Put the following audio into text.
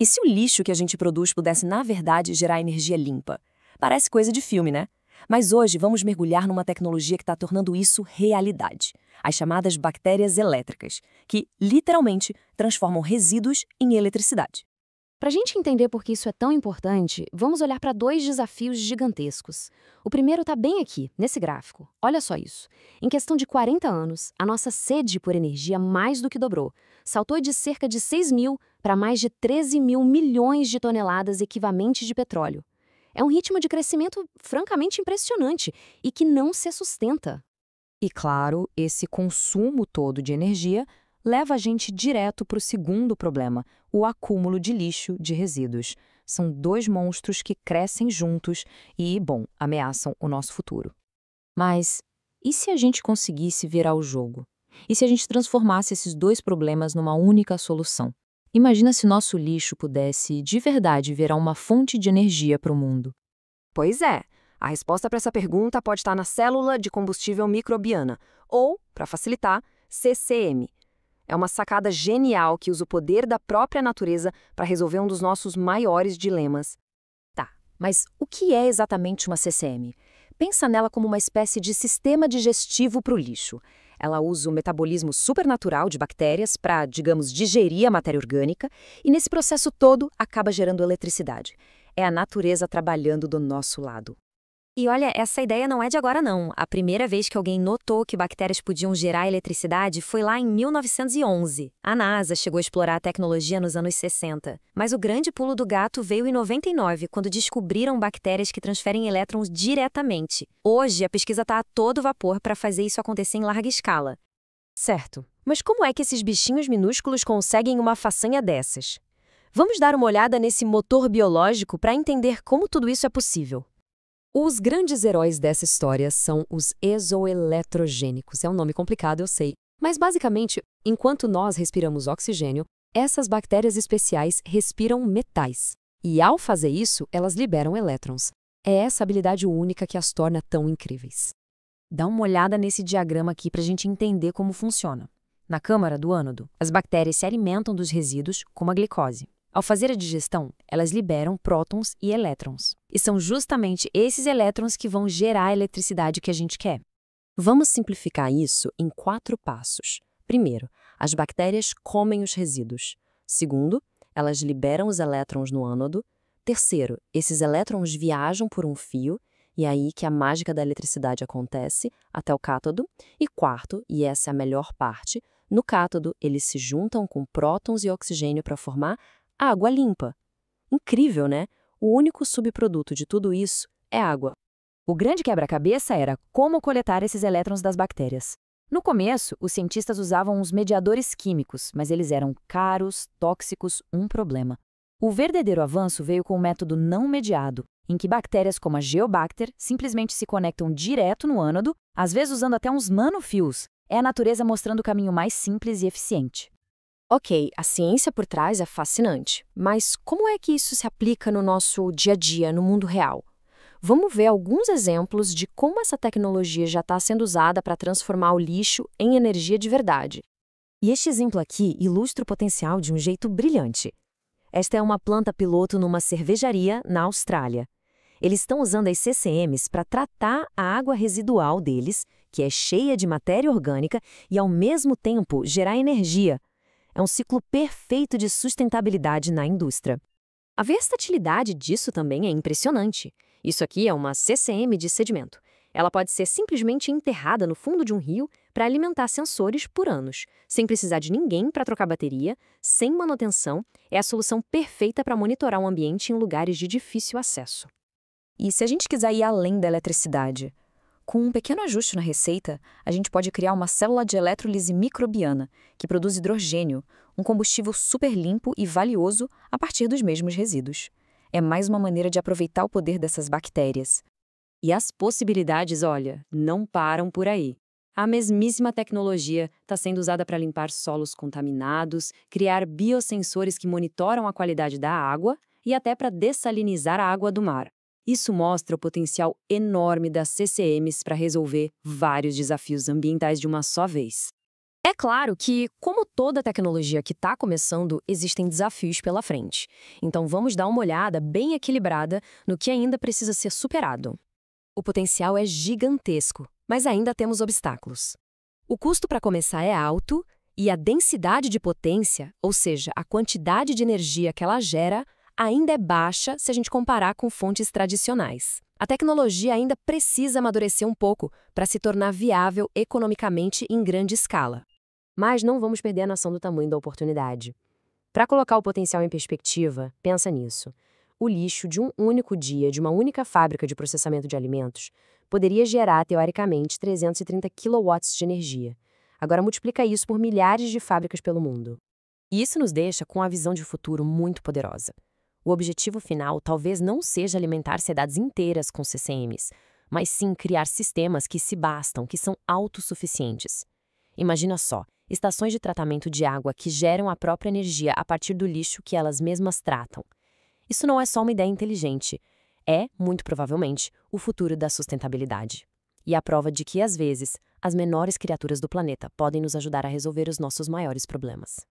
E se o lixo que a gente produz pudesse, na verdade, gerar energia limpa? Parece coisa de filme, né? Mas hoje vamos mergulhar numa tecnologia que está tornando isso realidade. As chamadas bactérias elétricas, que, literalmente, transformam resíduos em eletricidade. Para a gente entender por que isso é tão importante, vamos olhar para dois desafios gigantescos. O primeiro está bem aqui, nesse gráfico. Olha só isso. Em questão de 40 anos, a nossa sede por energia mais do que dobrou. Saltou de cerca de 6 mil para mais de 13 mil milhões de toneladas equivalentes de petróleo. É um ritmo de crescimento francamente impressionante e que não se sustenta. E claro, esse consumo todo de energia leva a gente direto para o segundo problema, o acúmulo de lixo de resíduos. São dois monstros que crescem juntos e, bom, ameaçam o nosso futuro. Mas e se a gente conseguisse virar o jogo? E se a gente transformasse esses dois problemas numa única solução? Imagina se nosso lixo pudesse, de verdade, virar uma fonte de energia para o mundo. Pois é, a resposta para essa pergunta pode estar na célula de combustível microbiana, ou, para facilitar, CCM. É uma sacada genial que usa o poder da própria natureza para resolver um dos nossos maiores dilemas. Tá, mas o que é exatamente uma CCM? Pensa nela como uma espécie de sistema digestivo para o lixo. Ela usa o metabolismo supernatural de bactérias para, digamos, digerir a matéria orgânica e, nesse processo todo, acaba gerando eletricidade. É a natureza trabalhando do nosso lado. E olha, essa ideia não é de agora não. A primeira vez que alguém notou que bactérias podiam gerar eletricidade foi lá em 1911. A NASA chegou a explorar a tecnologia nos anos 60. Mas o grande pulo do gato veio em 99, quando descobriram bactérias que transferem elétrons diretamente. Hoje, a pesquisa está a todo vapor para fazer isso acontecer em larga escala. Certo, mas como é que esses bichinhos minúsculos conseguem uma façanha dessas? Vamos dar uma olhada nesse motor biológico para entender como tudo isso é possível. Os grandes heróis dessa história são os exoeletrogênicos. É um nome complicado, eu sei. Mas, basicamente, enquanto nós respiramos oxigênio, essas bactérias especiais respiram metais. E, ao fazer isso, elas liberam elétrons. É essa habilidade única que as torna tão incríveis. Dá uma olhada nesse diagrama aqui para a gente entender como funciona. Na câmara do ânodo, as bactérias se alimentam dos resíduos, como a glicose. Ao fazer a digestão, elas liberam prótons e elétrons. E são justamente esses elétrons que vão gerar a eletricidade que a gente quer. Vamos simplificar isso em 4 passos. Primeiro, as bactérias comem os resíduos. Segundo, elas liberam os elétrons no ânodo. Terceiro, esses elétrons viajam por um fio, e é aí que a mágica da eletricidade acontece, até o cátodo. E quarto, e essa é a melhor parte, no cátodo eles se juntam com prótons e oxigênio para formar água limpa. Incrível, né? O único subproduto de tudo isso é água. O grande quebra-cabeça era como coletar esses elétrons das bactérias. No começo, os cientistas usavam uns mediadores químicos, mas eles eram caros, tóxicos, um problema. O verdadeiro avanço veio com o método não mediado, em que bactérias como a Geobacter simplesmente se conectam direto no ânodo, às vezes usando até uns nanofios. É a natureza mostrando o caminho mais simples e eficiente. Ok, a ciência por trás é fascinante, mas como é que isso se aplica no nosso dia a dia, no mundo real? Vamos ver alguns exemplos de como essa tecnologia já está sendo usada para transformar o lixo em energia de verdade. E este exemplo aqui ilustra o potencial de um jeito brilhante. Esta é uma planta piloto numa cervejaria na Austrália. Eles estão usando as CCMs para tratar a água residual deles, que é cheia de matéria orgânica, e ao mesmo tempo gerar energia. É um ciclo perfeito de sustentabilidade na indústria. A versatilidade disso também é impressionante. Isso aqui é uma CCM de sedimento. Ela pode ser simplesmente enterrada no fundo de um rio para alimentar sensores por anos, sem precisar de ninguém para trocar bateria, sem manutenção. É a solução perfeita para monitorar o ambiente em lugares de difícil acesso. E se a gente quiser ir além da eletricidade? Com um pequeno ajuste na receita, a gente pode criar uma célula de eletrólise microbiana, que produz hidrogênio, um combustível super limpo e valioso a partir dos mesmos resíduos. É mais uma maneira de aproveitar o poder dessas bactérias. E as possibilidades, olha, não param por aí. A mesmíssima tecnologia está sendo usada para limpar solos contaminados, criar biosensores que monitoram a qualidade da água e até para dessalinizar a água do mar. Isso mostra o potencial enorme das CCMs para resolver vários desafios ambientais de uma só vez. É claro que, como toda tecnologia que está começando, existem desafios pela frente. Então vamos dar uma olhada bem equilibrada no que ainda precisa ser superado. O potencial é gigantesco, mas ainda temos obstáculos. O custo para começar é alto e a densidade de potência, ou seja, a quantidade de energia que ela gera, ainda é baixa se a gente comparar com fontes tradicionais. A tecnologia ainda precisa amadurecer um pouco para se tornar viável economicamente em grande escala. Mas não vamos perder a noção do tamanho da oportunidade. Para colocar o potencial em perspectiva, pensa nisso. O lixo de um único dia de uma única fábrica de processamento de alimentos poderia gerar, teoricamente, 330 quilowatts de energia. Agora multiplica isso por milhares de fábricas pelo mundo. E isso nos deixa com uma visão de futuro muito poderosa. O objetivo final talvez não seja alimentar cidades inteiras com CCMs, mas sim criar sistemas que se bastam, que são autossuficientes. Imagina só, estações de tratamento de água que geram a própria energia a partir do lixo que elas mesmas tratam. Isso não é só uma ideia inteligente, é, muito provavelmente, o futuro da sustentabilidade. E a prova de que, às vezes, as menores criaturas do planeta podem nos ajudar a resolver os nossos maiores problemas.